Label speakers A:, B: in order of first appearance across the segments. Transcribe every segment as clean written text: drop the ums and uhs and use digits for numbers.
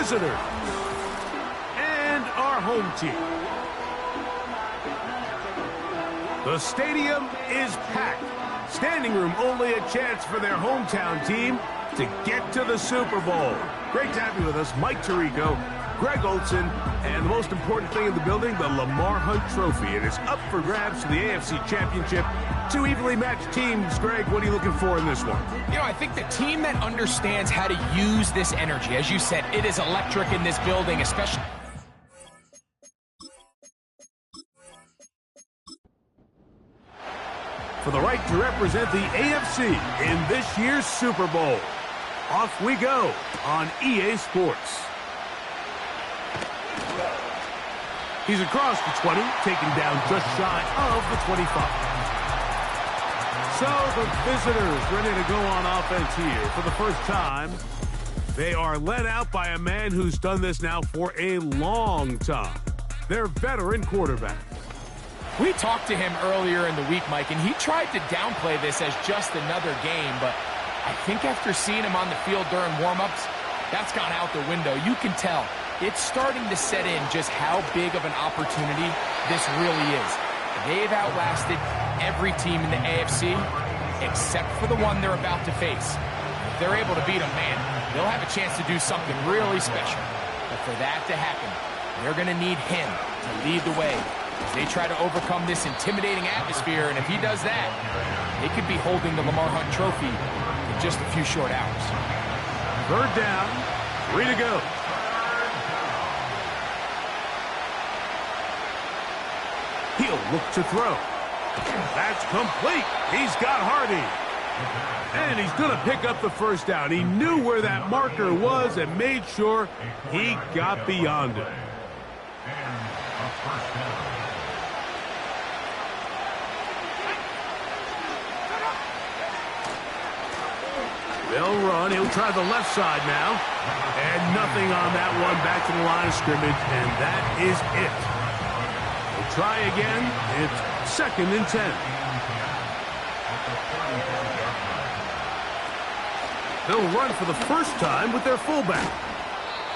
A: visitors and our home team. The stadium is packed. Standing room only a chance for their hometown team to get to the Super Bowl. Great to have you with us, Mike Tirico, Greg Olson, and the most important thing in the building, the Lamar Hunt Trophy. It is up for grabs for the AFC Championship. Two evenly matched teams. Greg, what are you looking for in this one?
B: You know, I think the team that understands how to use this energy, as you said, it is electric in this building, especially.
A: For the right to represent the AFC in this year's Super Bowl. Off we go on EA Sports. He's across the 20, taken down just shy of the 25. So the visitors ready to go on offense here for the first time. They are led out by a man who's done this now for a long time. Their veteran quarterback.
B: We talked to him earlier in the week, Mike, and he tried to downplay this as just another game, but I think after seeing him on the field during warm-ups, that's gone out the window. You can tell it's starting to set in just how big of an opportunity this really is. They've outlasted every team in the AFC except for the one they're about to face. If they're able to beat them, man, they'll have a chance to do something really special. But for that to happen, they're going to need him to lead the way as they try to overcome this intimidating atmosphere. And if he does that, they could be holding the Lamar Hunt Trophy in just a few short hours.
A: Third down, 3 to go. He'll look to throw. That's complete. He's got Hardy. And he's going to pick up the first down. He knew where that marker was and made sure he got beyond it. They'll run. He'll try the left side now. And nothing on that one. Back to the line of scrimmage, and that is it. They'll try again. It's 2nd and 10. They'll run for the first time with their fullback.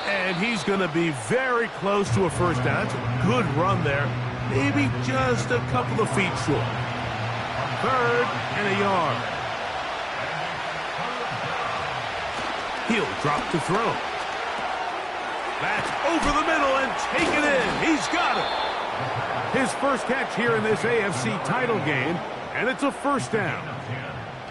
A: And he's going to be very close to a first down. That's a good run there. Maybe just a couple of feet short. 3rd and a yard. He'll drop to throw. That's over the middle and taken in. He's got it. His first catch here in this AFC title game, and it's a first down.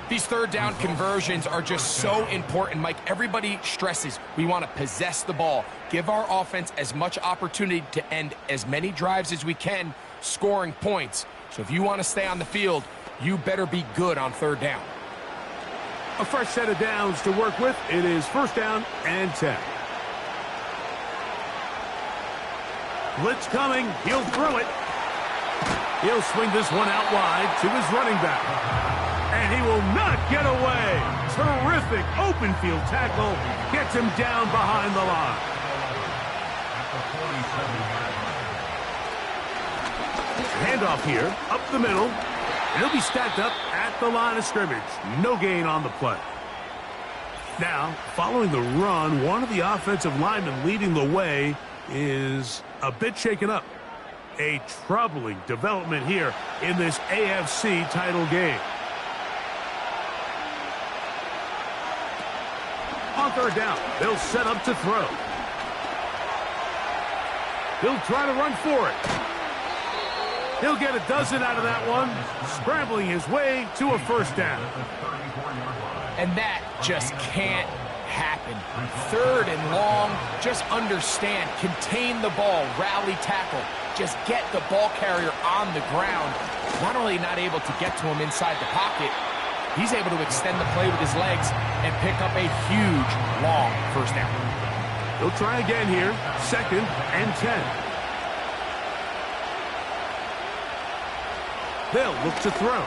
B: These third down conversions are just so important, Mike. Everybody stresses we want to possess the ball, give our offense as much opportunity to end as many drives as we can, scoring points. So if you want to stay on the field, you better be good on third down.
A: A fresh set of downs to work with. It is first down and 10. Blitz coming. He'll throw it. He'll swing this one out wide to his running back. And he will not get away. Terrific open field tackle. Gets him down behind the line. Handoff here. Up the middle. And he'll be stacked up at the line of scrimmage. No gain on the play. Now, following the run, one of the offensive linemen leading the way is a bit shaken up. A troubling development here in this AFC title game. On third down, they'll set up to throw. He'll try to run for it. He'll get a dozen out of that one, scrambling his way to a first down.
B: And that just can't happen. 3rd and long, just understand, contain the ball, rally tackle, just get the ball carrier on the ground. Not only not able to get to him inside the pocket, he's able to extend the play with his legs and pick up a huge, long first down.
A: He'll try again here, 2nd and 10. They'll look to throw.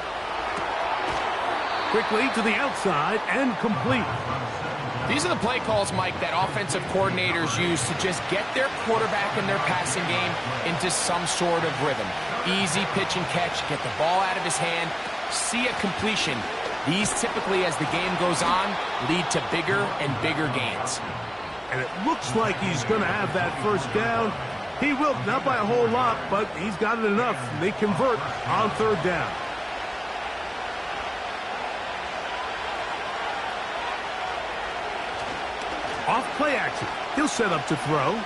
A: Quickly to the outside and complete.
B: These are the play calls, Mike, that offensive coordinators use to just get their quarterback and their passing game into some sort of rhythm. Easy pitch and catch, get the ball out of his hand, see a completion. These typically, as the game goes on, lead to bigger and bigger gains.
A: and it looks like he's going to have that first down. He will, not by a whole lot, but he's got it enough. They convert on third down. Off play action. He'll set up to throw.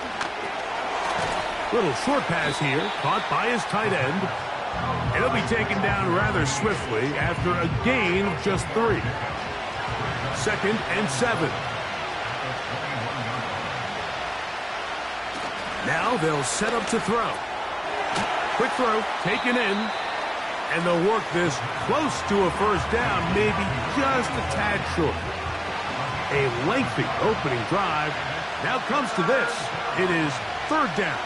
A: Little short pass here, caught by his tight end. And he'll be taken down rather swiftly after a gain of just 3. 2nd and 7. Now they'll set up to throw. Quick throw, taken in. And they'll work this close to a first down, maybe just a tad short. A lengthy opening drive. Now comes to this. It is third down.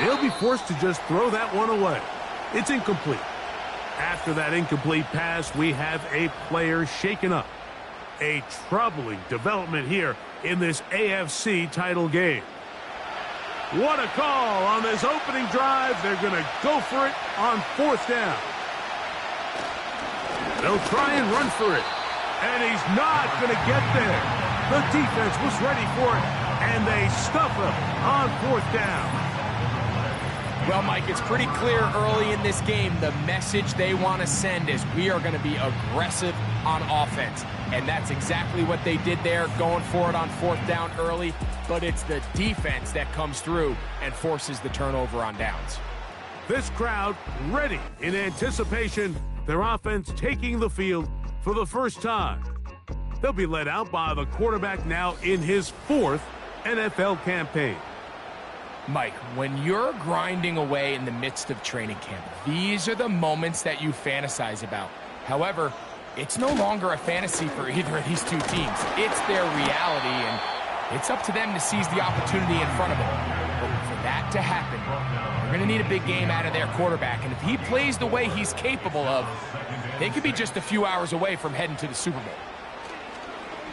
A: He'll be forced to just throw that one away. It's incomplete. After that incomplete pass, we have a player shaken up. A troubling development here in this AFC title game. What a call on this opening drive. They're going to go for it on fourth down. They'll try and run for it. And he's not going to get there. The defense was ready for it, and they stuff him on fourth down.
B: Well, Mike, it's pretty clear early in this game the message they want to send is we are going to be aggressive on offense. And that's exactly what they did there, going for it on fourth down early. But it's the defense that comes through and forces the turnover on downs.
A: This crowd ready in anticipation, their offense taking the field for the first time. They'll be led out by the quarterback now in his 4th NFL campaign.
B: Mike, when you're grinding away in the midst of training camp, these are the moments that you fantasize about. However, it's no longer a fantasy for either of these two teams. It's their reality, and it's up to them to seize the opportunity in front of them. But for that to happen, they're going to need a big game out of their quarterback. And if he plays the way he's capable of, they could be just a few hours away from heading to the Super Bowl.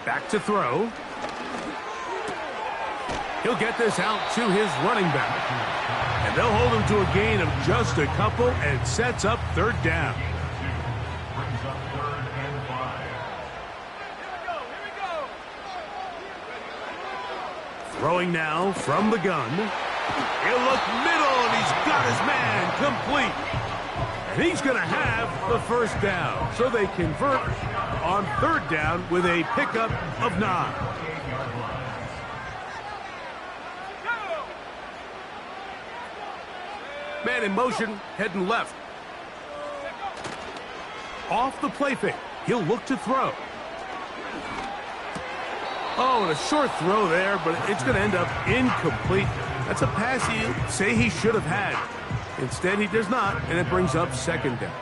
A: Back to throw. He'll get this out to his running back. And they'll hold him to a gain of just a couple and sets up third down. Throwing now from the gun. He'll look middle, and he's got his man complete. And he's going to have the first down. So they convert on third down with a pickup of 9. Man in motion, heading left. Off the play fake. He'll look to throw. Oh, and a short throw there, but it's going to end up incomplete. That's a pass he'd say he should have had. Instead, he does not, and it brings up second down.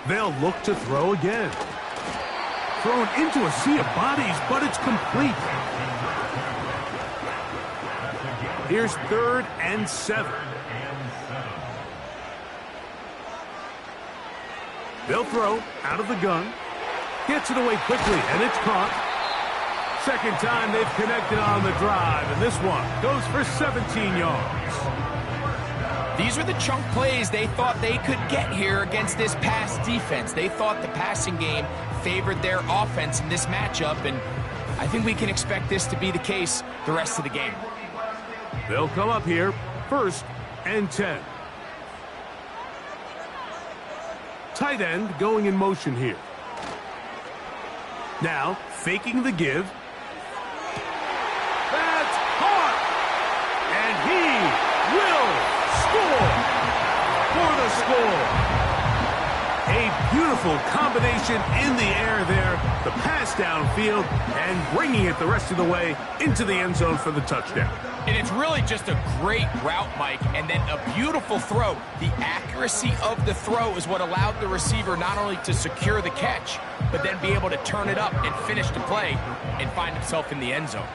A: They'll look to throw again. Thrown into a sea of bodies, but it's complete. Here's 3rd and 7. They'll throw out of the gun. Gets it away quickly, and it's caught. Second time they've connected on the drive, and this one goes for 17 yards.
B: These are the chunk plays they thought they could get here against this pass defense. They thought the passing game favored their offense in this matchup, and I think we can expect this to be the case the rest of the game.
A: They'll come up here, 1st and 10. Tight end going in motion here. Now, faking the give. That's caught! And he will score for the score. A beautiful combination in the air there. The pass downfield and bringing it the rest of the way into the end zone for the touchdown.
B: And it's really just a great route, Mike, and then a beautiful throw. The accuracy of the throw is what allowed the receiver not only to secure the catch, but then be able to turn it up and finish the play and find himself in the end zone.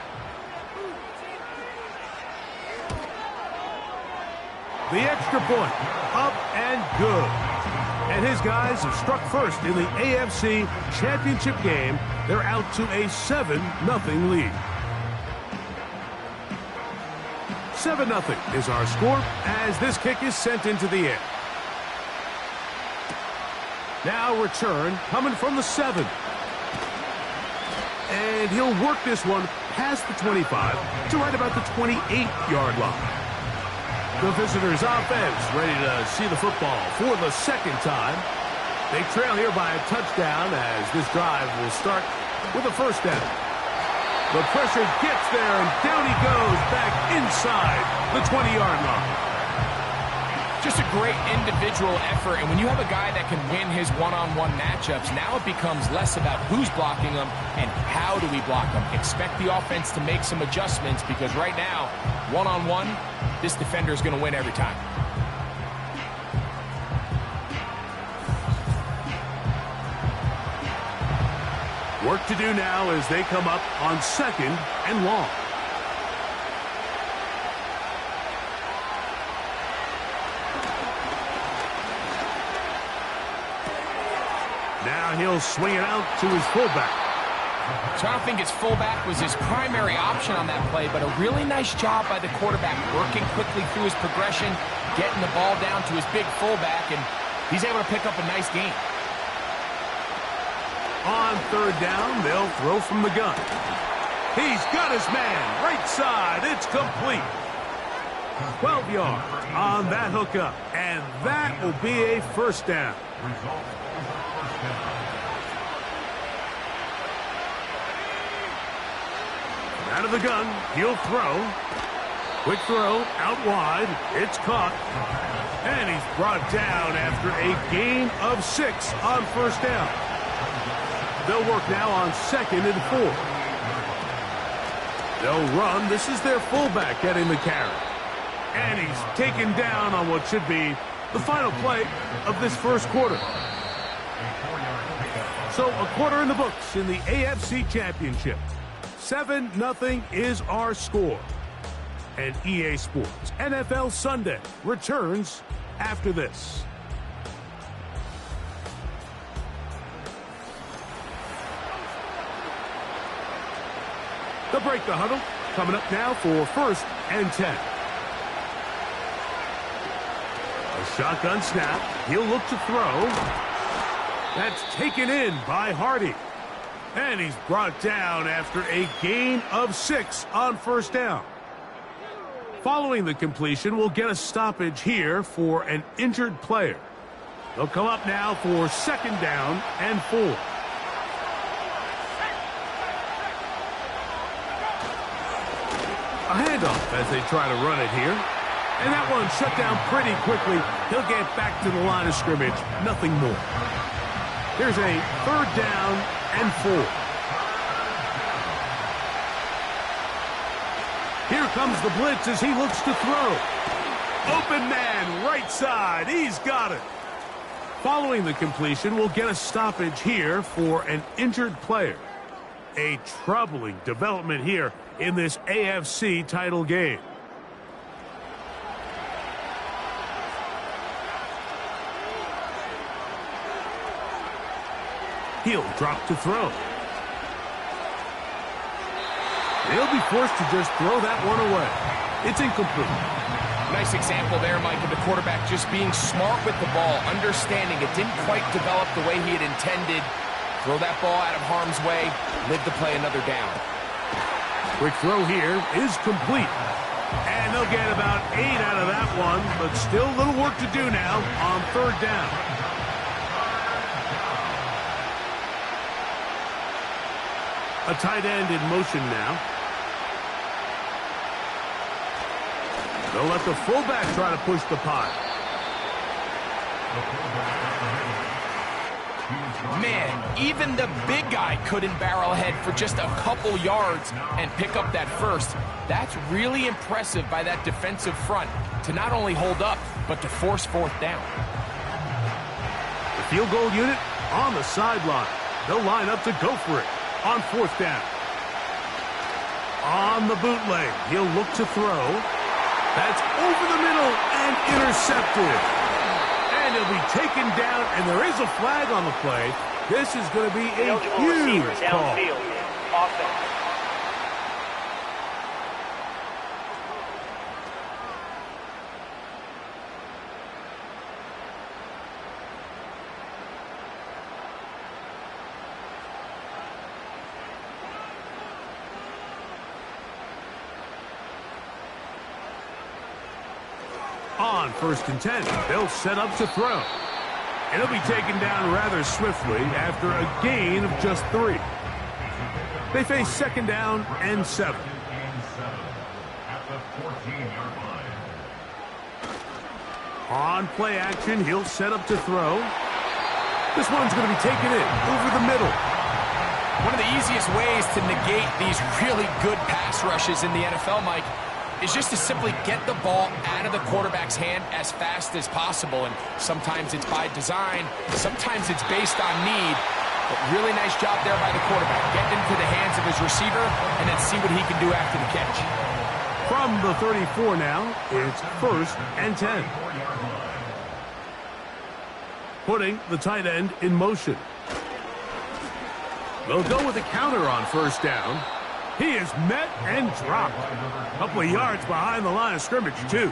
A: The extra point, up and good. And his guys have struck first in the AFC Championship game. They're out to a 7-0 lead. 7-0 is our score as this kick is sent into the air. Now return coming from the 7. And he'll work this one past the 25 to right about the 28-yard line. The visitors' offense ready to see the football for the second time. They trail here by a touchdown as this drive will start with a first down. The pressure gets there, and down he goes back inside the 20-yard line.
B: Just a great individual effort, and when you have a guy that can win his one-on-one matchups, now it becomes less about who's blocking him and how do we block him. Expect the offense to make some adjustments because right now, one-on-one, this defender is going to win every time.
A: Work to do now as they come up on 2nd and long. Now he'll swing it out to his fullback.
B: So I don't think his fullback was his primary option on that play, but a really nice job by the quarterback working quickly through his progression, getting the ball down to his big fullback, and he's able to pick up a nice gain.
A: On 3rd down, they'll throw from the gun. He's got his man, right side, it's complete. 12 yards on that hookup, and that will be a first down. Out of the gun, he'll throw. Quick throw, out wide, it's caught. And he's brought down after a gain of 6 on first down. They'll work now on 2nd and 4. They'll run. This is their fullback getting the carry. And he's taken down on what should be the final play of this first quarter. So a quarter in the books in the AFC Championship. 7-0 is our score. And EA Sports NFL Sunday returns after this. They'll break the huddle. Coming up now for 1st and 10. A shotgun snap. He'll look to throw. That's taken in by Hardy. And he's brought down after a gain of 6 on first down. Following the completion, we'll get a stoppage here for an injured player. They'll come up now for 2nd down and 4. A handoff as they try to run it here. And that one shut down pretty quickly. He'll get back to the line of scrimmage. Nothing more. Here's a 3rd down and 4. Here comes the blitz as he looks to throw. Open man, right side. He's got it. Following the completion, we'll get a stoppage here for an injured player. A troubling development here in this AFC title game. He'll drop to throw. He'll be forced to just throw that one away. It's incomplete.
B: Nice example there, Mike, of the quarterback just being smart with the ball, understanding it didn't quite develop the way he had intended. Throw that ball out of harm's way, live to play another down.
A: Quick throw here is complete. And they'll get about 8 out of that one, but still a little work to do now on 3rd down. A tight end in motion now. They'll let the fullback try to push the pile.
B: Man, even the big guy couldn't barrel ahead for just a couple yards and pick up that first. That's really impressive by that defensive front to not only hold up, but to force 4th down.
A: The field goal unit on the sideline. They'll line up to go for it on 4th down. On the bootleg, he'll look to throw. That's over the middle and intercepted. And he'll be taken down, and there is a flag on the play. This is going to be a huge call.
C: Offense.
A: On 1st and 10, they'll set up to throw. And he'll be taken down rather swiftly after a gain of just 3. They face 2nd down and 7. On play action, he'll set up to throw. This one's going to be taken in over the middle.
B: One of the easiest ways to negate these really good pass rushes in the NFL, Mike, is just to simply get the ball out of the quarterback's hand as fast as possible. And sometimes it's by design, sometimes it's based on need. But really nice job there by the quarterback. Get into the hands of his receiver and then see what he can do after the catch.
A: From the 34 now, it's 1st and 10. Putting the tight end in motion. They'll go with a counter on 1st down. He is met and dropped. A couple of yards behind the line of scrimmage, too.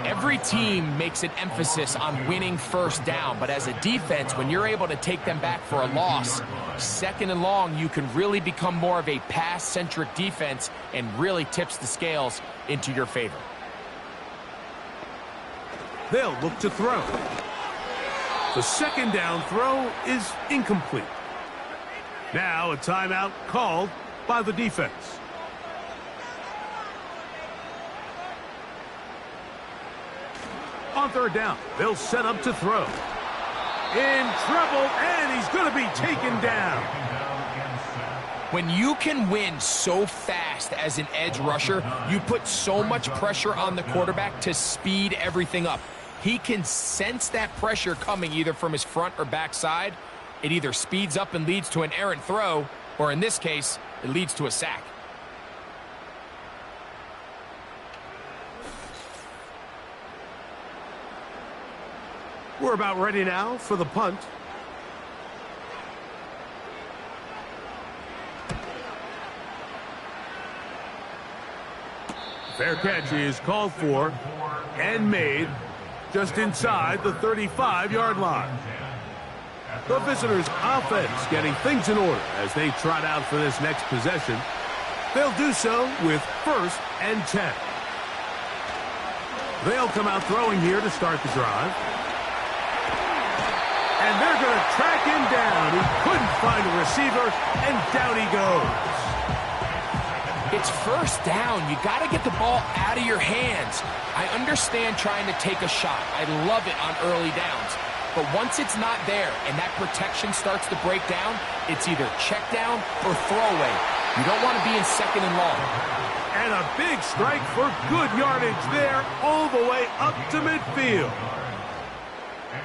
B: Every team makes an emphasis on winning 1st down, but as a defense, when you're able to take them back for a loss, 2nd and long, you can really become more of a pass-centric defense and really tips the scales into your favor.
A: They'll look to throw. The 2nd down throw is incomplete. Now a timeout called by the defense. On 3rd down, they'll set up to throw. In trouble, and he's going to be taken down.
B: When you can win so fast as an edge rusher, you put so much pressure on the quarterback to speed everything up. He can sense that pressure coming either from his front or back side. It either speeds up and leads to an errant throw, or in this case, it leads to a sack.
A: We're about ready now for the punt. Fair catch is called for and made just inside the 35-yard line. The visitors' offense getting things in order as they trot out for this next possession. They'll do so with 1st and 10. They'll come out throwing here to start the drive. And they're going to track him down. He couldn't find a receiver, and down he goes.
B: It's 1st down. You got to get the ball out of your hands. I understand trying to take a shot. I love it on early downs. But once it's not there and that protection starts to break down, it's either check down or throwaway. You don't want to be in 2nd and long.
A: And a big strike for good yardage there all the way up to midfield.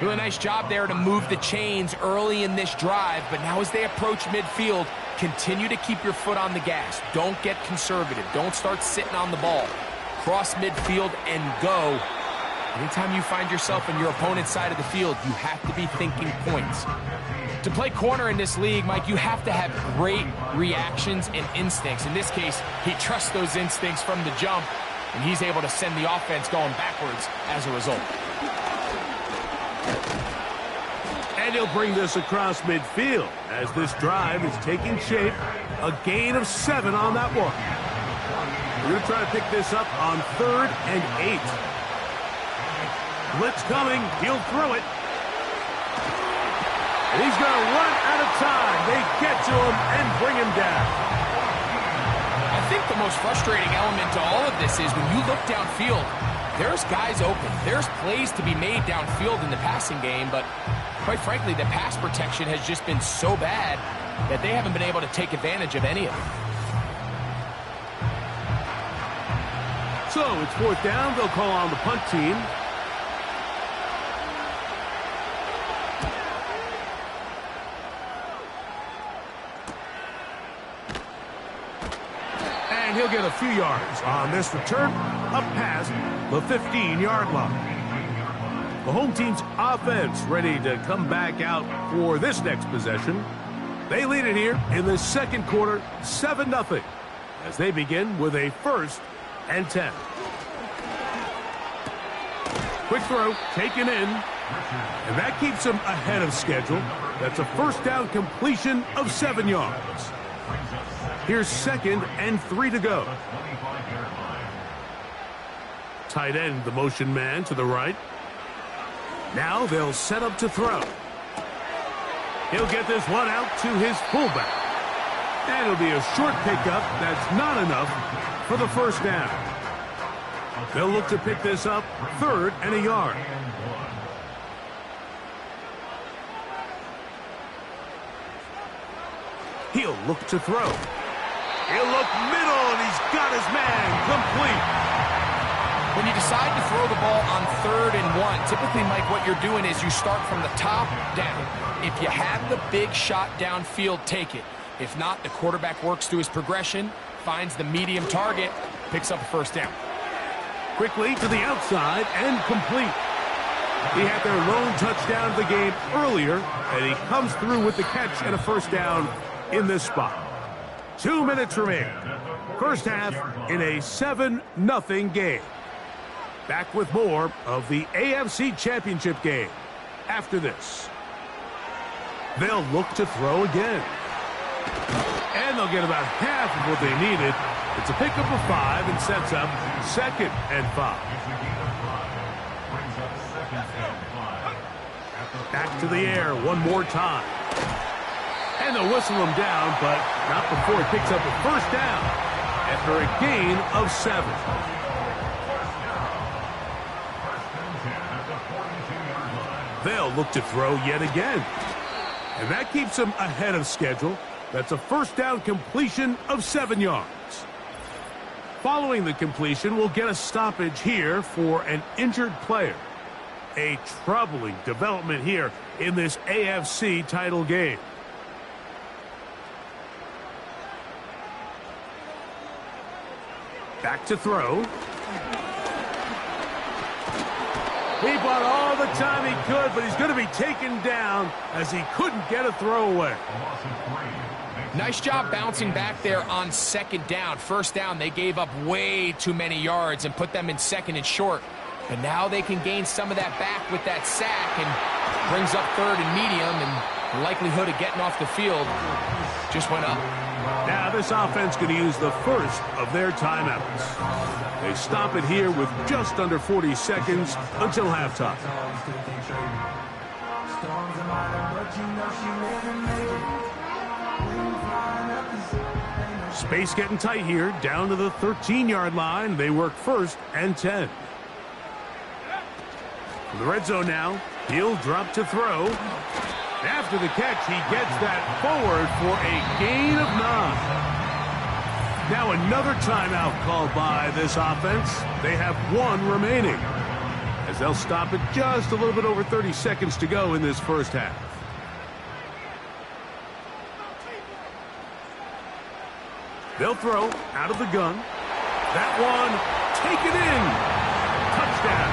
B: Really nice job there to move the chains early in this drive, but now as they approach midfield, continue to keep your foot on the gas. Don't get conservative. Don't start sitting on the ball. Cross midfield and go. Anytime you find yourself on your opponent's side of the field, you have to be thinking points. To play corner in this league, Mike, you have to have great reactions and instincts. In this case, he trusts those instincts from the jump, and he's able to send the offense going backwards as a result.
A: And he'll bring this across midfield as this drive is taking shape. A gain of 7 on that one. We're going to try to pick this up on 3rd and 8. Blitz coming. He'll throw it. And he's going to run out of time. They get to him and bring him down.
B: I think the most frustrating element to all of this is when you look downfield, there's guys open. There's plays to be made downfield in the passing game, but quite frankly, the pass protection has just been so bad that they haven't been able to take advantage of any of it.
A: So it's 4th down. They'll call on the punt team. And he'll get a few yards on this return up past the 15-yard line. The home team's offense ready to come back out for this next possession. They lead it here in the 2nd quarter, 7-0, as they begin with a 1st and 10. Quick throw, taken in, and that keeps them ahead of schedule. That's a 1st down completion of 7 yards. Here's 2nd and 3 to go. tight end, the motion man to the right. Now they'll set up to throw. He'll get this one out to his fullback. And it'll be a short pickup that's not enough for the first down. They'll look to pick this up 3rd and a yard. He'll look to throw. He'll look middle, and he's got his man complete.
B: When you decide to throw the ball on 3rd and 1, typically, Mike, what you're doing is you start from the top down. If you have the big shot downfield, take it. If not, the quarterback works through his progression, finds the medium target, picks up a first down.
A: Quickly to the outside and complete. He had their lone touchdown of the game earlier, and he comes through with the catch and a first down in this spot. 2 minutes remaining. First half in a 7-0 game. Back with more of the AFC Championship game after this. They'll look to throw again. And they'll get about half of what they needed. It's a pickup of 5 and sets up 2nd and 5. Back to the air one more time. And they'll whistle him down, but not before he picks up a first down after a gain of 7. They'll look to throw yet again. And that keeps him ahead of schedule. That's a first down completion of 7 yards. Following the completion, we'll get a stoppage here for an injured player. A troubling development here in this AFC title game. Back to throw. He bought all the time he could, but he's going to be taken down as he couldn't get a throw away.
B: Nice job bouncing back there on 2nd down. First down, they gave up way too many yards and put them in 2nd and short. But now they can gain some of that back with that sack and brings up 3rd and medium, and the likelihood of getting off the field just went up.
A: Now this offense going to use the first of their timeouts. They stop it here with just under 40 seconds until halftime. Space getting tight here, down to the 13-yard line. They work 1st and 10. From the red zone now, he'll drop to throw. After the catch, he gets that forward for a gain of 9. Now another timeout called by this offense. They have 1 remaining, as they'll stop it just a little bit over 30 seconds to go in this first half. They'll throw out of the gun. That one taken in. Touchdown.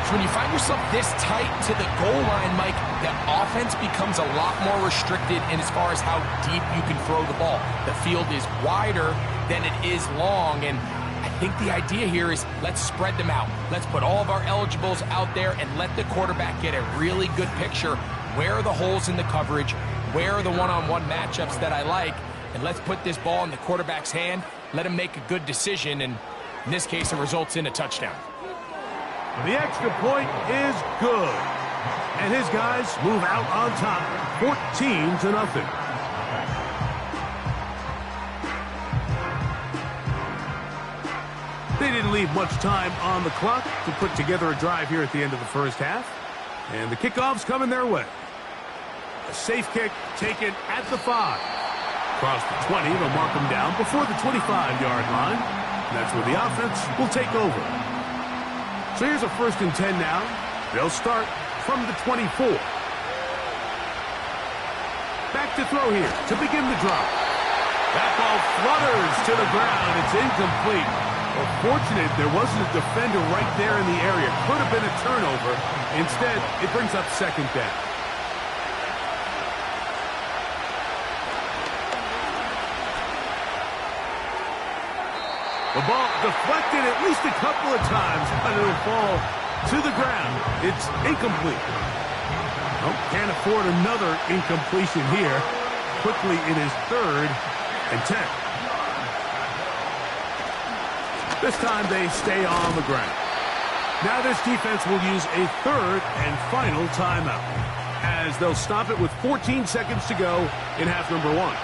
B: So when you find yourself this tight to the goal line, Mike, the offense becomes a lot more restricted in as far as how deep you can throw the ball. The field is wider than it is long, and I think the idea here is let's spread them out. Let's put all of our eligibles out there and let the quarterback get a really good picture. Where are the holes in the coverage? Where are the one-on-one matchups that I like? And let's put this ball in the quarterback's hand, let him make a good decision, and in this case, it results in a touchdown.
A: The extra point is good. And his guys move out on top, 14-0. They didn't leave much time on the clock to put together a drive here at the end of the first half. And the kickoff's coming their way. A safe kick taken at the 5. Across the 20, they'll mark them down before the 25-yard line. And that's where the offense will take over. So here's a 1st and 10 now. They'll start from the 24. Back to throw here to begin the drop. That ball flutters to the ground. It's incomplete. Well, fortunate there wasn't a defender right there in the area. Could have been a turnover. Instead, it brings up 2nd down. The ball deflected at least a couple of times, but it'll fall to the ground. It's incomplete. Oh, can't afford another incompletion here. Quickly, it is 3rd and 10. This time they stay on the ground. Now this defense will use a third and final timeout, as they'll stop it with 14 seconds to go in half number one.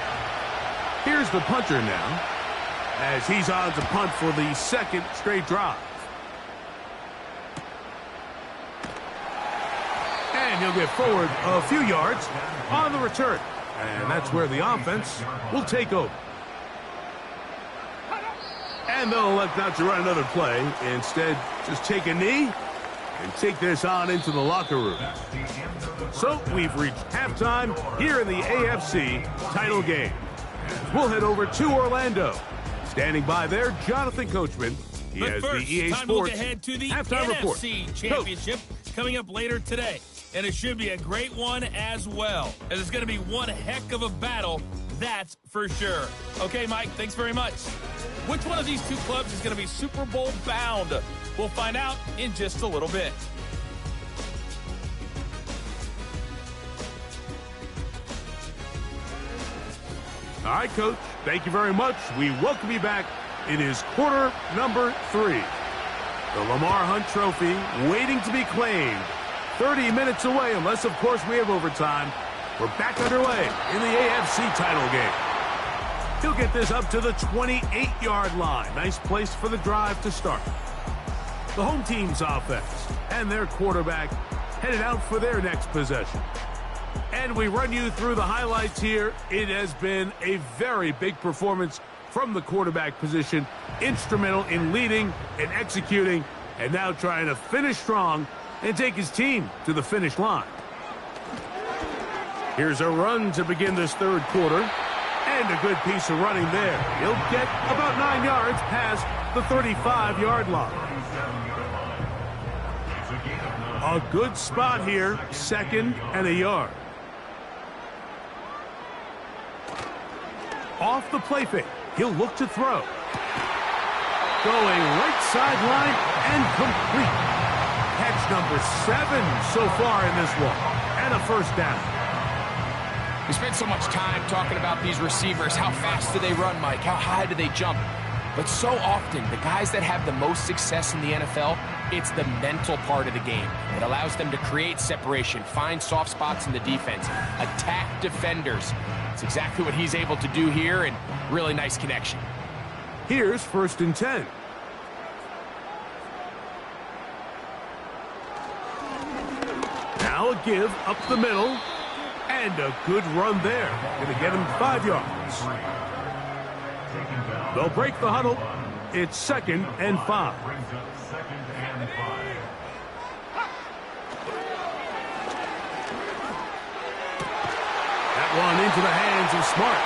A: Here's the punter now, as he's on to punt for the second straight drive. And he'll get forward a few yards on the return. And that's where the offense will take over. And they'll elect not to run another play. Instead, just take a knee and take this on into the locker room. So we've reached halftime here in the AFC title game. We'll head over to Orlando. Standing by there, Jonathan Coachman. He has the EA
C: Sports
A: Sports
C: look ahead to the
A: halftime report.
C: NFC Championship coming up later today. And it should be a great one as well, as it's going to be one heck of a battle, that's for sure. Okay, Mike, thanks very much. Which one of these two clubs is going to be Super Bowl bound? We'll find out in just a little bit.
A: All right, Coach, thank you very much. We welcome you back. It is quarter number 3. The Lamar Hunt Trophy waiting to be claimed. 30 minutes away, unless, of course, we have overtime. We're back underway in the AFC title game. He'll get this up to the 28-yard line. Nice place for the drive to start. The home team's offense and their quarterback headed out for their next possession. And we run you through the highlights here. It has been a very big performance from the quarterback position. Instrumental in leading and executing, and now trying to finish strong and take his team to the finish line. Here's a run to begin this third quarter. And a good piece of running there. He'll get about 9 yards past the 35-yard line. A good spot here, 2nd and a yard. Off the play fake, he'll look to throw. Going right sideline and complete. Catch number 7 so far in this one. And a first down.
B: We spent so much time talking about these receivers. How fast do they run, Mike? How high do they jump? But so often, the guys that have the most success in the NFL, it's the mental part of the game. It allows them to create separation, find soft spots in the defense, attack defenders. It's exactly what he's able to do here, and really nice connection.
A: Here's 1st and 10. Now a give up the middle. And a good run there. Going to get him 5 yards. They'll break the huddle. It's 2nd and 5. That one into the hands of Smart.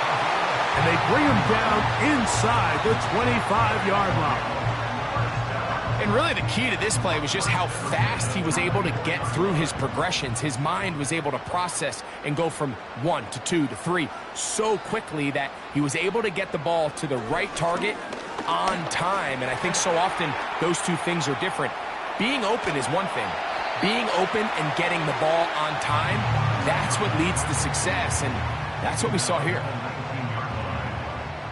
A: And they bring him down inside the 25-yard line.
B: And really the key to this play was just how fast he was able to get through his progressions. His mind was able to process and go from 1 to 2 to 3 so quickly that he was able to get the ball to the right target on time. And I think so often those two things are different. Being open is one thing. Being open and getting the ball on time, that's what leads to success. And that's what we saw here.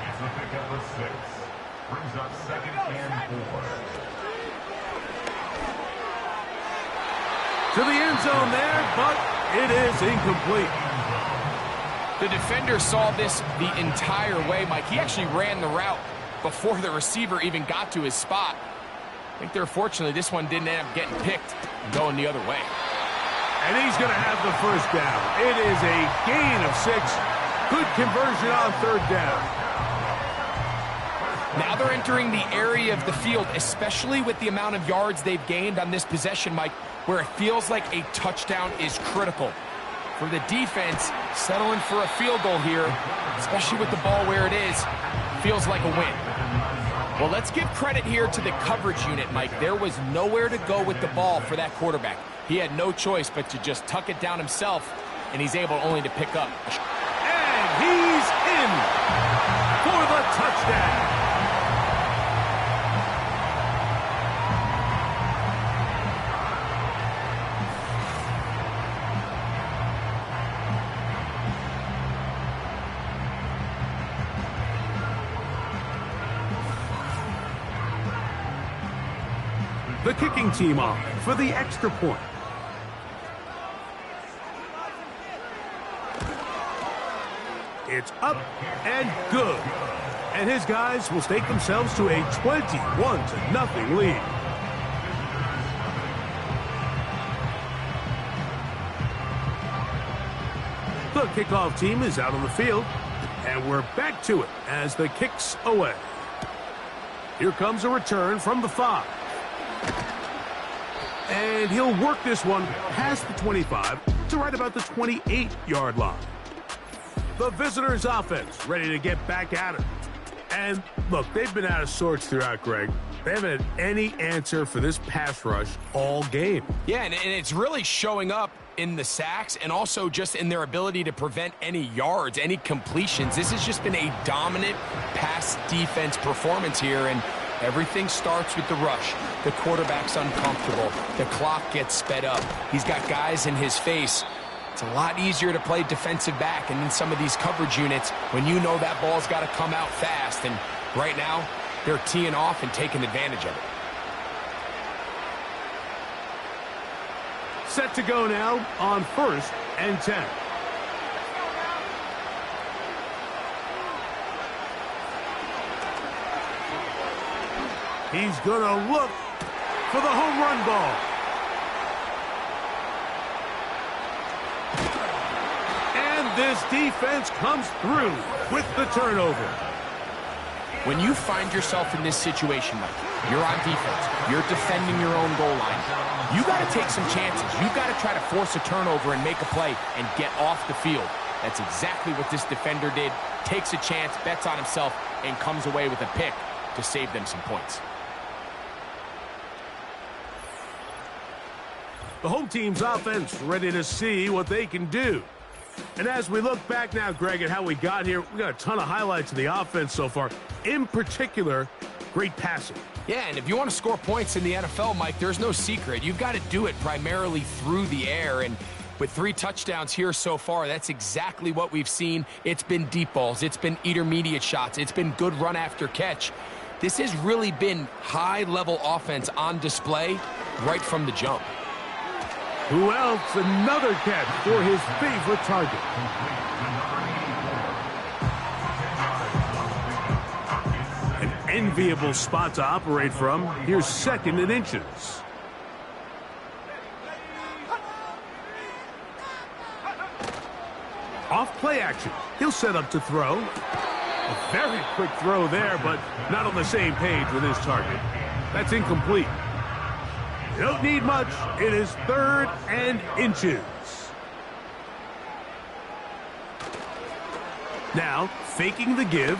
D: It's a pickup of 6. Brings up 2nd and 4.
A: To the end zone there, but it is incomplete.
B: The defender saw this the entire way, Mike. He actually ran the route before the receiver even got to his spot. I think they're fortunately this one didn't end up getting picked and going the other way.
A: And he's going to have the first down. It is a gain of 6. Good conversion on 3rd down.
B: Now they're entering the area of the field, especially with the amount of yards they've gained on this possession, Mike, where it feels like a touchdown is critical. For the defense, settling for a field goal here, especially with the ball where it is, feels like a win. Well, let's give credit here to the coverage unit, Mike. There was nowhere to go with the ball for that quarterback. He had no choice but to just tuck it down himself, and he's able only to pick up.
A: And he's in for the touchdown. the kicking team off for the extra point. It's up and good. And his guys will stake themselves to a 21-0 lead. The kickoff team is out on the field, and we're back to it as the kick's away. Here comes a return from the 5. And he'll work this one past the 25 to right about the 28-yard line. The visitors' offense ready to get back at it. And look, they've been out of sorts throughout, Greg. They haven't had any answer for this pass rush all game.
B: Yeah, and it's really showing up in the sacks and also just in their ability to prevent any yards, any completions. This has just been a dominant pass defense performance here, and everything starts with the rush. The quarterback's uncomfortable. The clock gets sped up. He's got guys in his face. It's a lot easier to play defensive back and in some of these coverage units when you know that ball's got to come out fast. And right now, they're teeing off and taking advantage of it.
A: Set to go now on 1st and 10. He's going to look for the home run ball. And this defense comes through with the turnover.
B: When you find yourself in this situation, Mike, you're on defense, you're defending your own goal line, you got to take some chances. You got to try to force a turnover and make a play and get off the field. That's exactly what this defender did. Takes a chance, bets on himself, and comes away with a pick to save them some points.
A: The home team's offense ready to see what they can do. And as we look back now, Greg, at how we got here, we got a ton of highlights of the offense so far. In particular, great passing.
B: Yeah, and if you want to score points in the NFL, Mike, there's no secret. You've got to do it primarily through the air. And with 3 touchdowns here so far, that's exactly what we've seen. It's been deep balls. It's been intermediate shots. It's been good run after catch. This has really been high-level offense on display right from the jump.
A: Who else? Another catch for his favorite target. An enviable spot to operate from. Here's 2nd and inches. Off play action. He'll set up to throw. A very quick throw there, but not on the same page with his target. That's incomplete. You don't need much. It is 3rd and inches. Now, faking the give.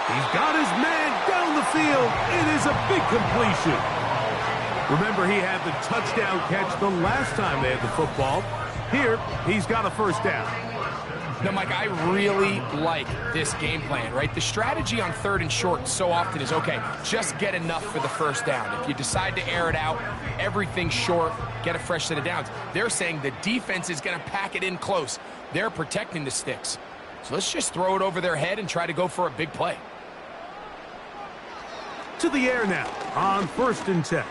A: He's got his man down the field. It is a big completion. Remember, he had the touchdown catch the last time they had the football. Here, he's got a 1st down.
B: Now, Mike, I really like this game plan, right? The strategy on 3rd and short so often is, okay, just get enough for the 1st down. If you decide to air it out, everything short, get a fresh set of downs. They're saying the defense is going to pack it in close. They're protecting the sticks. So let's just throw it over their head and try to go for a big play.
A: To the air now on 1st and 10.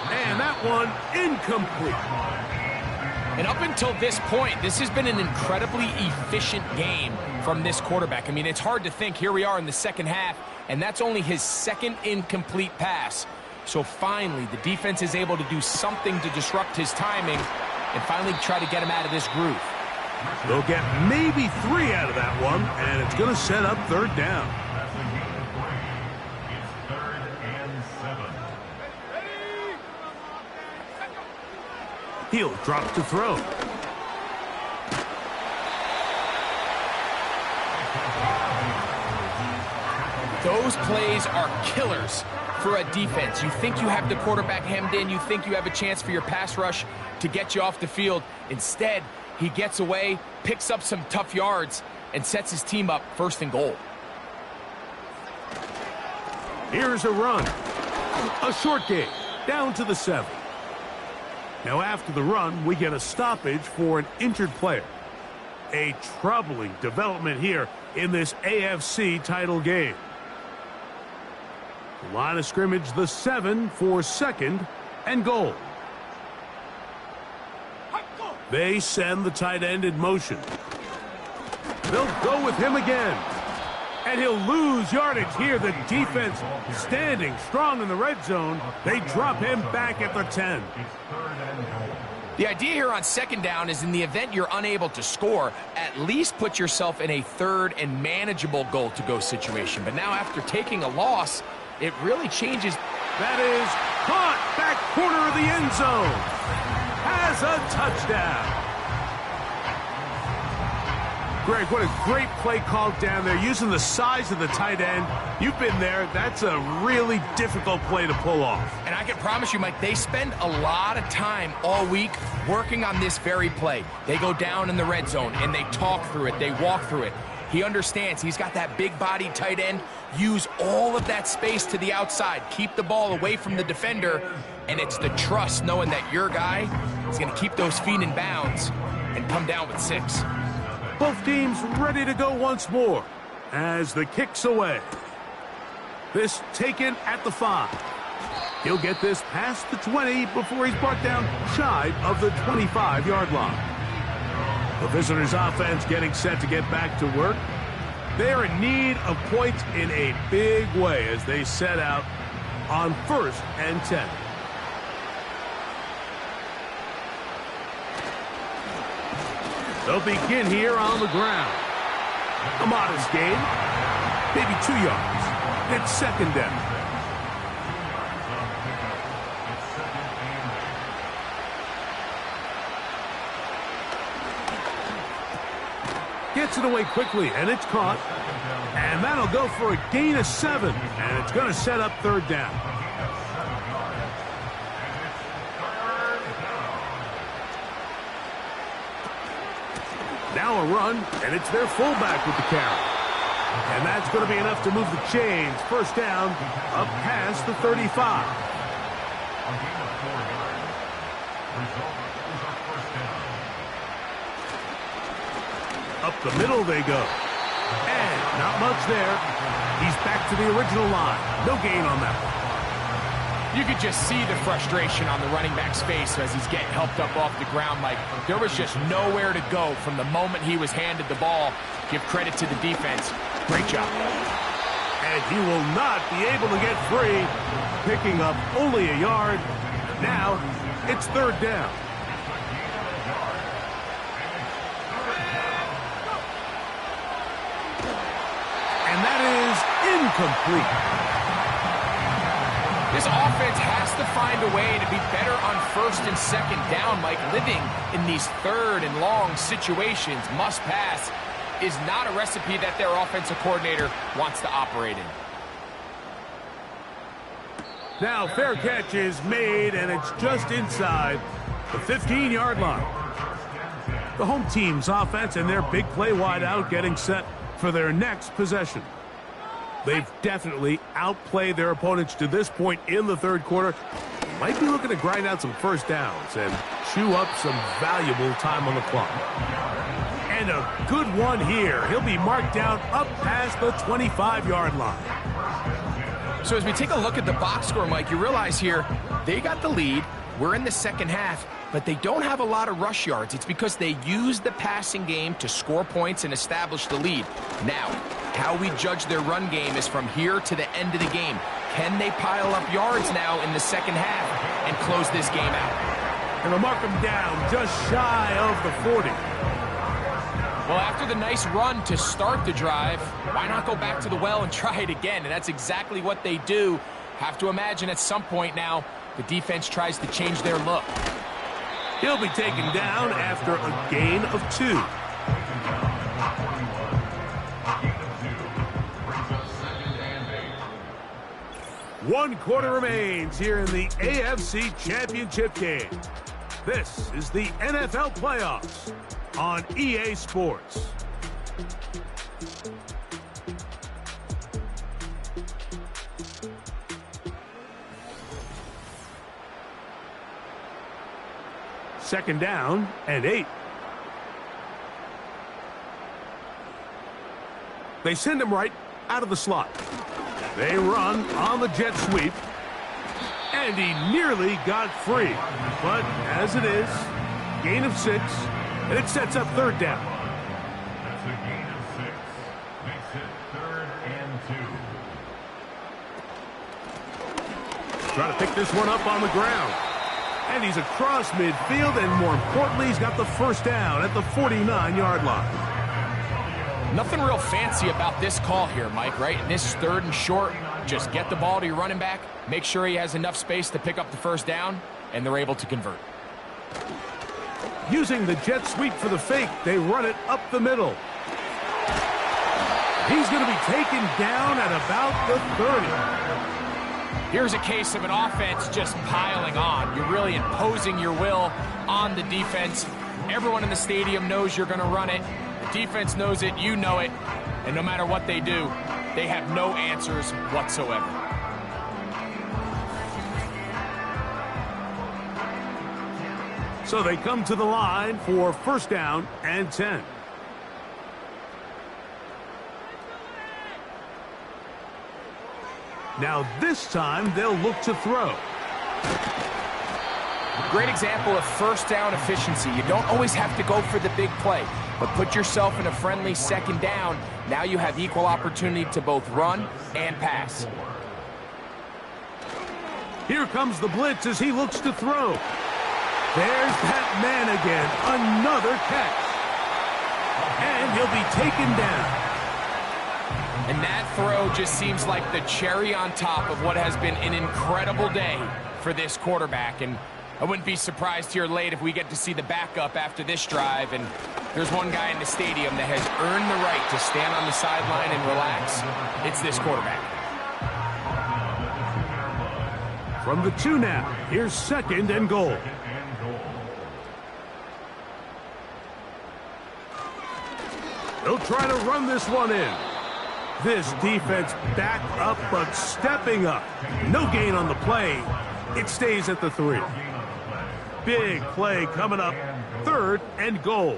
A: And that one incomplete.
B: And up until this point, this has been an incredibly efficient game from this quarterback. I mean, it's hard to think. Here we are in the 2nd half, and that's only his 2nd incomplete pass. So finally, the defense is able to do something to disrupt his timing and finally try to get him out of this groove.
A: They'll get maybe 3 out of that one, and it's going to set up 3rd down.
D: It's 3rd and 7.
A: He'll drop to throw.
B: Those plays are killers for a defense. You think you have the quarterback hemmed in. You think you have a chance for your pass rush to get you off the field. Instead, he gets away, picks up some tough yards, and sets his team up 1st and goal.
A: Here's a run. A short gain, down to the 7. Now after the run, we get a stoppage for an injured player. A troubling development here in this AFC title game. Line of scrimmage, the 7 for 2nd and goal. They send the tight end in motion. They'll go with him again. And he'll lose yardage here. The defense standing strong in the red zone. They drop him back at the 10.
B: The idea here on 2nd down is in the event you're unable to score, at least put yourself in a 3rd and manageable goal-to-go situation. But now after taking a loss, it really changes.
A: That is caught back corner of the end zone. Has a touchdown. Greg, what a great play called down there, using the size of the tight end. You've been there. That's a really difficult play to pull off.
B: And I can promise you, Mike, they spend a lot of time all week working on this very play. They go down in the red zone, and they talk through it. They walk through it. He understands he's got that big-bodied tight end. Use all of that space to the outside. Keep the ball away from the defender, and it's the trust knowing that your guy is going to keep those feet in bounds and come down with 6.
A: Both teams ready to go once more as the kick's away. This taken at the 5. He'll get this past the 20 before he's brought down shy of the 25-yard line. The visitors' offense getting set to get back to work. They're in need of points in a big way as they set out on 1st and 10. They'll begin here on the ground. A modest gain, maybe 2 yards. It's 2nd down. Gets it away quickly, and it's caught. And that'll go for a gain of 7, and it's going to set up 3rd down. Now a run, and it's their fullback with the carry. And that's going to be enough to move the chains. 1st down, up past the 35. Up the middle they go. And not much there. He's back to the original line. No gain on that one.
B: You could just see the frustration on the running back's face as he's getting helped up off the ground, Mike. There was just nowhere to go from the moment he was handed the ball. Give credit to the defense. Great job.
A: And he will not be able to get free. Picking up only a yard. Now it's 3rd down. And that is incomplete.
B: This offense has to find a way to be better on 1st and 2nd down, Mike. Living in these 3rd and long situations, must pass, is not a recipe that their offensive coordinator wants to operate in.
A: Now fair catch is made, and it's just inside the 15-yard line. The home team's offense and their big play wide out getting set for their next possession. They've definitely outplayed their opponents to this point in the 3rd quarter. Might be looking to grind out some 1st downs and chew up some valuable time on the clock. And a good one here. He'll be marked down up past the 25-yard line.
B: So as we take a look at the box score, Mike, you realize here they got the lead. We're in the 2nd half, but they don't have a lot of rush yards. It's because they use the passing game to score points and establish the lead. Now, how we judge their run game is from here to the end of the game. Can they pile up yards now in the 2nd half and close this game out?
A: And they'll mark them down just shy of the 40.
B: Well, after the nice run to start the drive, why not go back to the well and try it again? And that's exactly what they do. Have to imagine at some point now, the defense tries to change their look.
A: He'll be taken down after a gain of 2. One quarter remains here in the AFC Championship game. This is the NFL Playoffs on EA Sports. Second down and 8. They send him right out of the slot. They run on the jet sweep. And he nearly got free. But as it is, gain of 6, and it sets up third down.
D: That's a gain of 6. Makes it 3rd and 2.
A: Trying to pick this one up on the ground. And he's across midfield, and more importantly, he's got the first down at the 49-yard line.
B: Nothing real fancy about this call here, Mike, right? In this 3rd and short, just get the ball to your running back, make sure he has enough space to pick up the first down, and they're able to convert.
A: Using the jet sweep for the fake, they run it up the middle. He's going to be taken down at about the 30.
B: Here's a case of an offense just piling on. You're really imposing your will on the defense. Everyone in the stadium knows you're going to run it. The defense knows it, you know it, and no matter what they do, they have no answers whatsoever.
A: So they come to the line for first down and 10. Now this time they'll look to throw.
B: Great example of first down efficiency. You don't always have to go for the big play, but put yourself in a friendly second down. Now you have equal opportunity to both run and pass.
A: Here comes the blitz as he looks to throw. There's that man again, another catch. And he'll be taken down.
B: And that throw just seems like the cherry on top of what has been an incredible day for this quarterback. And I wouldn't be surprised here late if we get to see the backup after this drive. And there's one guy in the stadium that has earned the right to stand on the sideline and relax. It's this quarterback.
A: From the 2 now, here's 2nd and goal. They'll try to run this one in. This defense back up, but stepping up. No gain on the play. It stays at the 3. Big play coming up. 3rd and goal.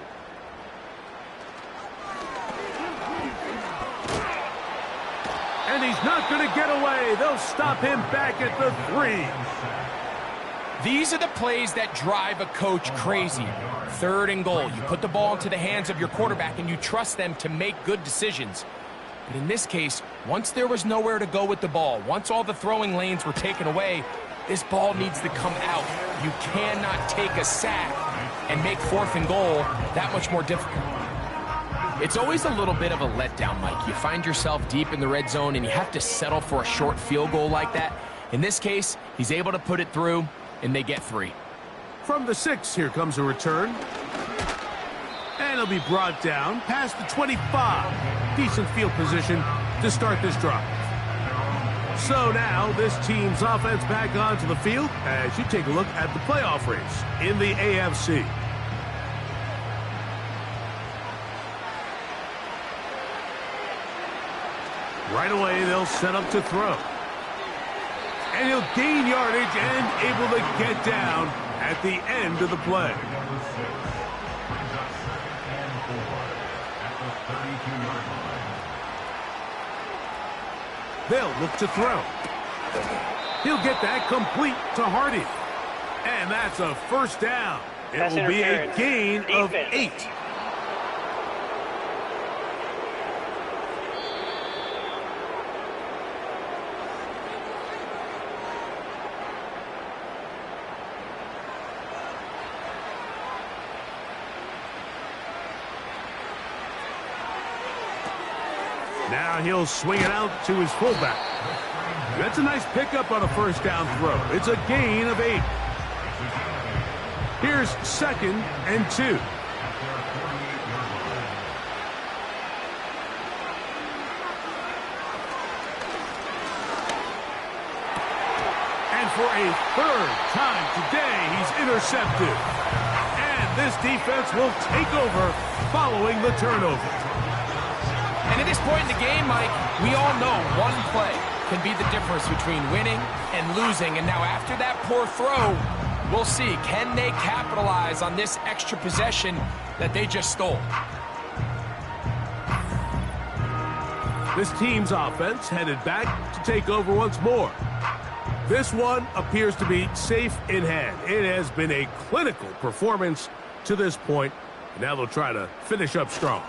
A: And he's not going to get away. They'll stop him back at the 3.
B: These are the plays that drive a coach crazy. 3rd and goal. You put the ball into the hands of your quarterback and you trust them to make good decisions. But in this case, once there was nowhere to go with the ball, once all the throwing lanes were taken away, this ball needs to come out. You cannot take a sack and make 4th and goal that much more difficult. It's always a little bit of a letdown, Mike. You find yourself deep in the red zone and you have to settle for a short field goal like that. In this case, he's able to put it through, and they get 3.
A: From the 6, here comes a return. And he'll be brought down past the 25. Decent field position to start this drive. So now this team's offense back onto the field as you take a look at the playoff race in the AFC. Right away, they'll set up to throw. And he'll gain yardage and able to get down at the end of the play. They'll look to throw. He'll get that complete to Hardy. And that's a first down. It will be a gain of 8. Now he'll swing it out to his fullback. That's a nice pickup on a first down throw. It's a gain of 8. Here's 2nd and 2. And for a 3rd time today, he's intercepted. And this defense will take over following the turnover.
B: And at this point in the game, Mike, we all know one play can be the difference between winning and losing. And now after that poor throw, we'll see, can they capitalize on this extra possession that they just stole?
A: This team's offense headed back to take over once more. This one appears to be safe in hand. It has been a clinical performance to this point. Now they'll try to finish up strong.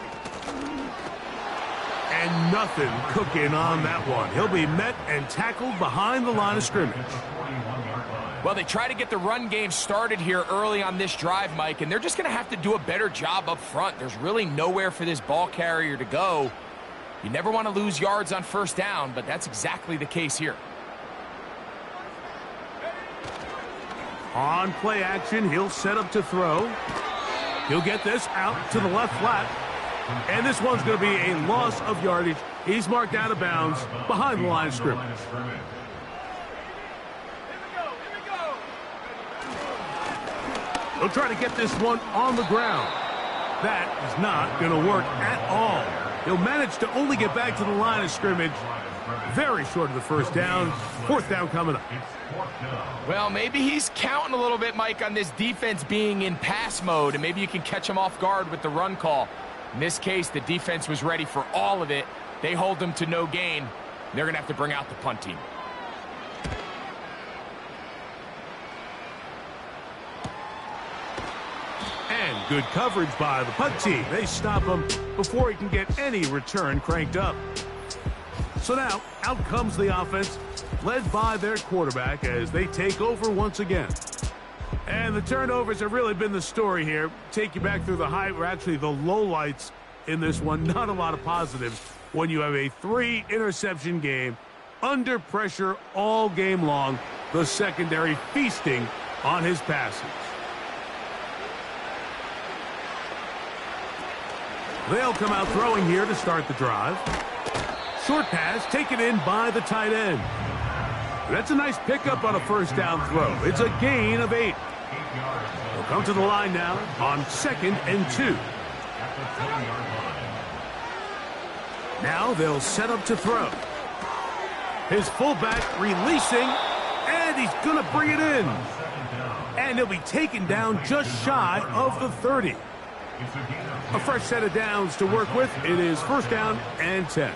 A: And nothing cooking on that one. He'll be met and tackled behind the line of scrimmage.
B: Well, they try to get the run game started here early on this drive, Mike, and they're just going to have to do a better job up front. There's really nowhere for this ball carrier to go. You never want to lose yards on first down, but that's exactly the case here.
A: On play action, he'll set up to throw. He'll get this out to the left flat. And this one's going to be a loss of yardage. He's marked out of bounds behind the line of scrimmage. He'll try to get this one on the ground. That is not going to work at all. He'll manage to only get back to the line of scrimmage. Very short of the first down. Fourth down coming up.
B: Well, maybe he's counting a little bit, Mike, on this defense being in pass mode, and maybe you can catch him off guard with the run call. In this case, the defense was ready for all of it. They hold them to no gain. They're going to have to bring out the punt team.
A: And good coverage by the punt team. They stop him before he can get any return cranked up. So now, out comes the offense, led by their quarterback as they take over once again. And the turnovers have really been the story here. Take you back through the high, or actually the lowlights in this one. Not a lot of positives when you have a 3-interception game, under pressure all game long, the secondary feasting on his passes. They'll come out throwing here to start the drive. Short pass taken in by the tight end. That's a nice pickup on a first down throw. It's a gain of 8. They'll come to the line now on 2nd and 2. Now they'll set up to throw. His fullback releasing, and he's going to bring it in. And he'll be taken down just shy of the 30. A fresh set of downs to work with. It is first down and 10.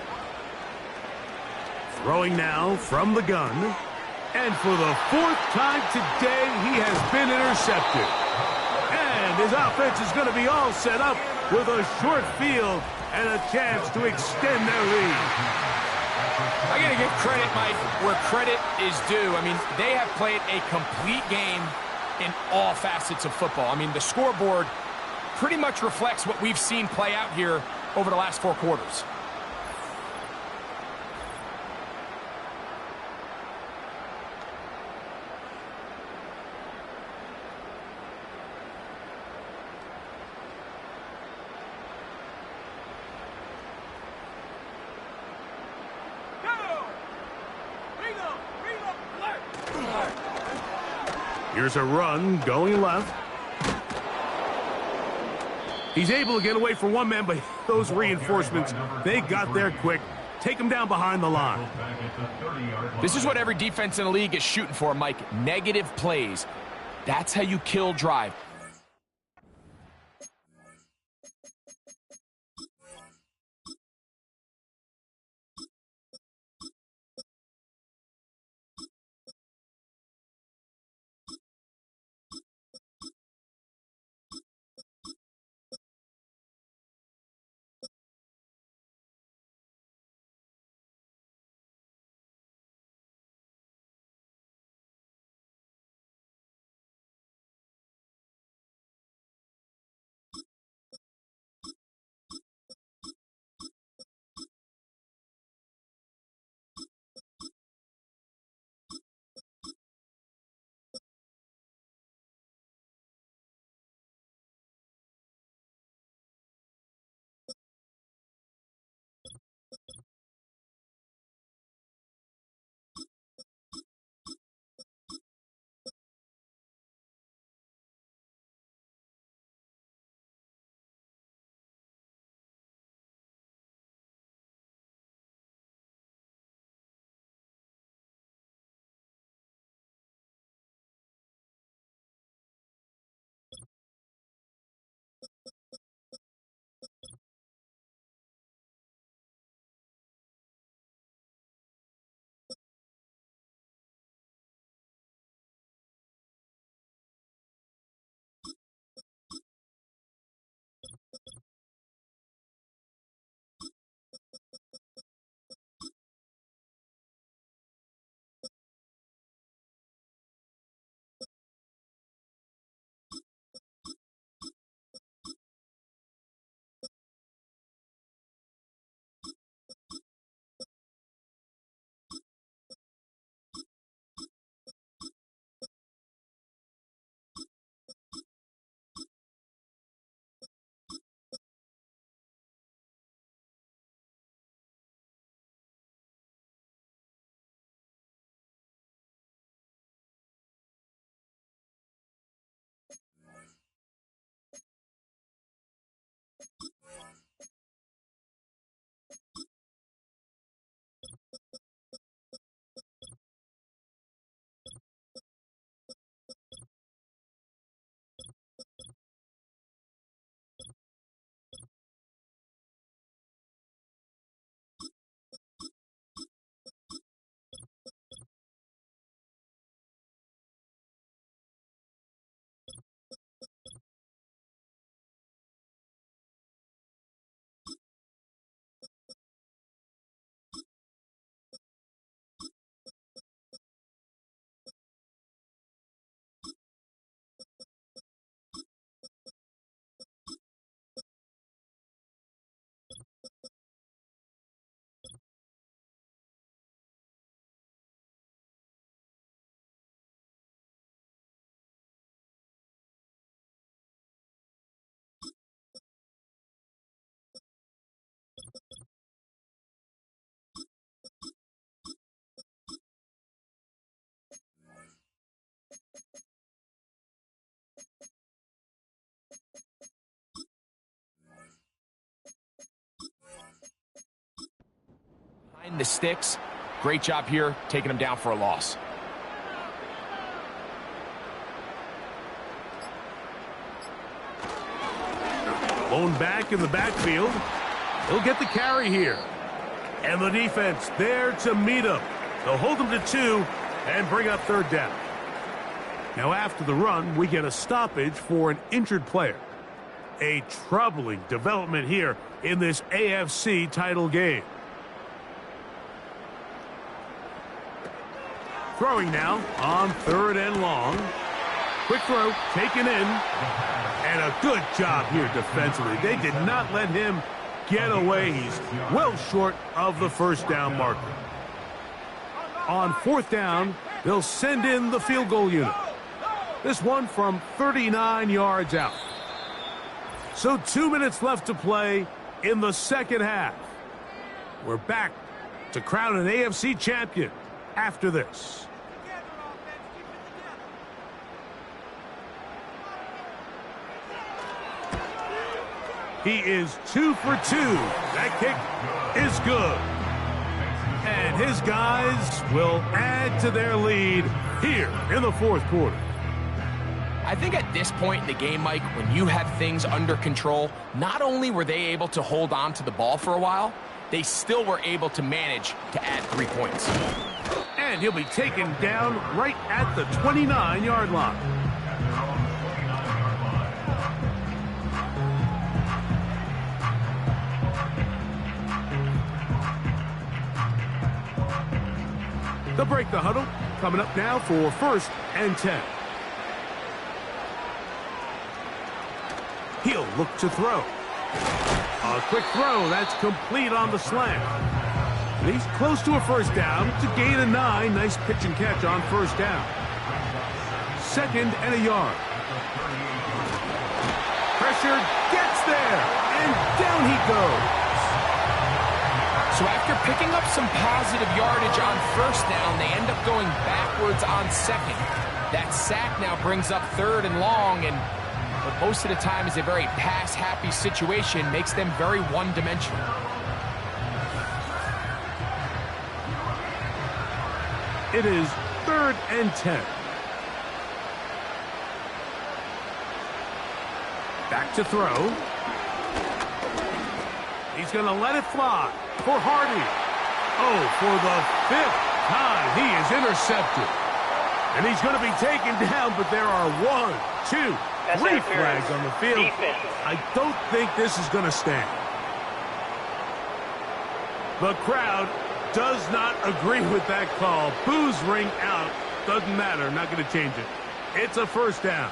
A: Throwing now from the gun. And for the 4th time today, he has been intercepted. And his offense is going to be all set up with a short field and a chance to extend their lead.
B: I got to give credit, Mike, where credit is due. I mean, they have played a complete game in all facets of football. I mean, the scoreboard pretty much reflects what we've seen play out here over the last 4 quarters.
A: Here's a run going left. He's able to get away from one man, but those reinforcements, they got there quick. Take him down behind the line.
B: This is what every defense in the league is shooting for, Mike. Negative plays. That's how you kill drive. the sticks. Great job here, taking him down for a loss.
A: Blown back in the backfield. He'll get the carry here. And the defense there to meet him. They'll hold him to 2 and bring up third down. Now after the run, we get a stoppage for an injured player. A troubling development here in this AFC title game. Throwing now on 3rd and long. Quick throw taken in. And a good job here defensively. They did not let him get away. He's well short of the first down marker. On 4th down, they'll send in the field goal unit. This one from 39 yards out. So 2 minutes left to play in the second half. We're back to crown an AFC champion after this. He is 2 for 2. That kick is good. And his guys will add to their lead here in the 4th quarter.
B: I think at this point in the game, Mike, when you have things under control, not only were they able to hold on to the ball for a while, they still were able to manage to add 3 points.
A: And he'll be taken down right at the 29-yard line. They'll break the huddle. Coming up now for 1st and 10. He'll look to throw. A quick throw. That's complete on the slant. And he's close to a first down to gain a 9. Nice pitch and catch on 1st down. 2nd and a yard. Pressure gets there. And down he goes.
B: So after picking up some positive yardage on 1st down, they end up going backwards on 2nd. That sack now brings up 3rd and long, and what most of the time is a very pass-happy situation, makes them very one-dimensional.
A: It is 3rd and 10. Back to throw. He's going to let it fly for Hardy. Oh, for the 5th time, he is intercepted. And he's going to be taken down, but there are 1, 2, 3 flags on the field. I don't think this is going to stand. The crowd does not agree with that call. Boos ring out. Doesn't matter. I'm not going to change it. It's a 1st down.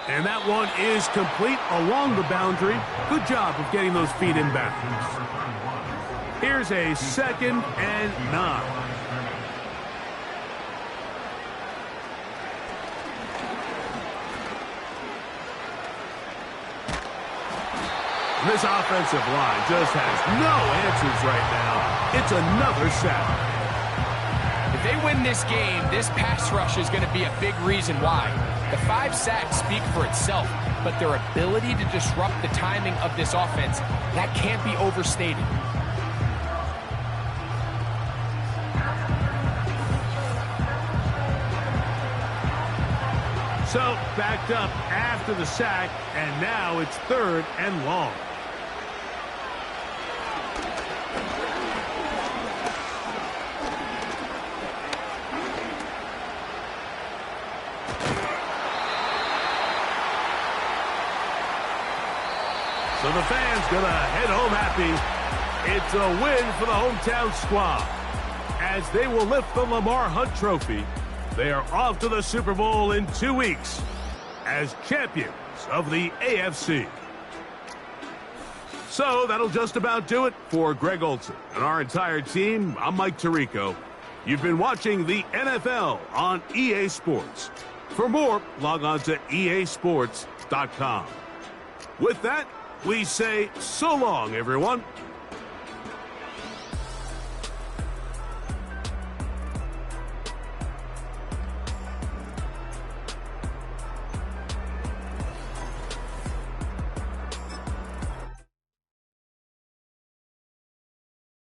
A: And that one is complete along the boundary. Good job of getting those feet in bounds. Here's a 2nd and 9. This offensive line just has no answers right now. It's another sack.
B: If they win this game, this pass rush is going to be a big reason why. The 5 sacks speak for itself, but their ability to disrupt the timing of this offense, that can't be overstated.
A: So, backed up after the sack, and now it's 3rd and long. So the fans gonna head home happy. It's a win for the hometown squad, as they will lift the Lamar Hunt Trophy. They are off to the Super Bowl in 2 weeks as champions of the AFC. So that'll just about do it for Greg Olsen and our entire team. I'm Mike Tirico. You've been watching the NFL on EA Sports. For more, log on to easports.com. With that, we say so long, everyone.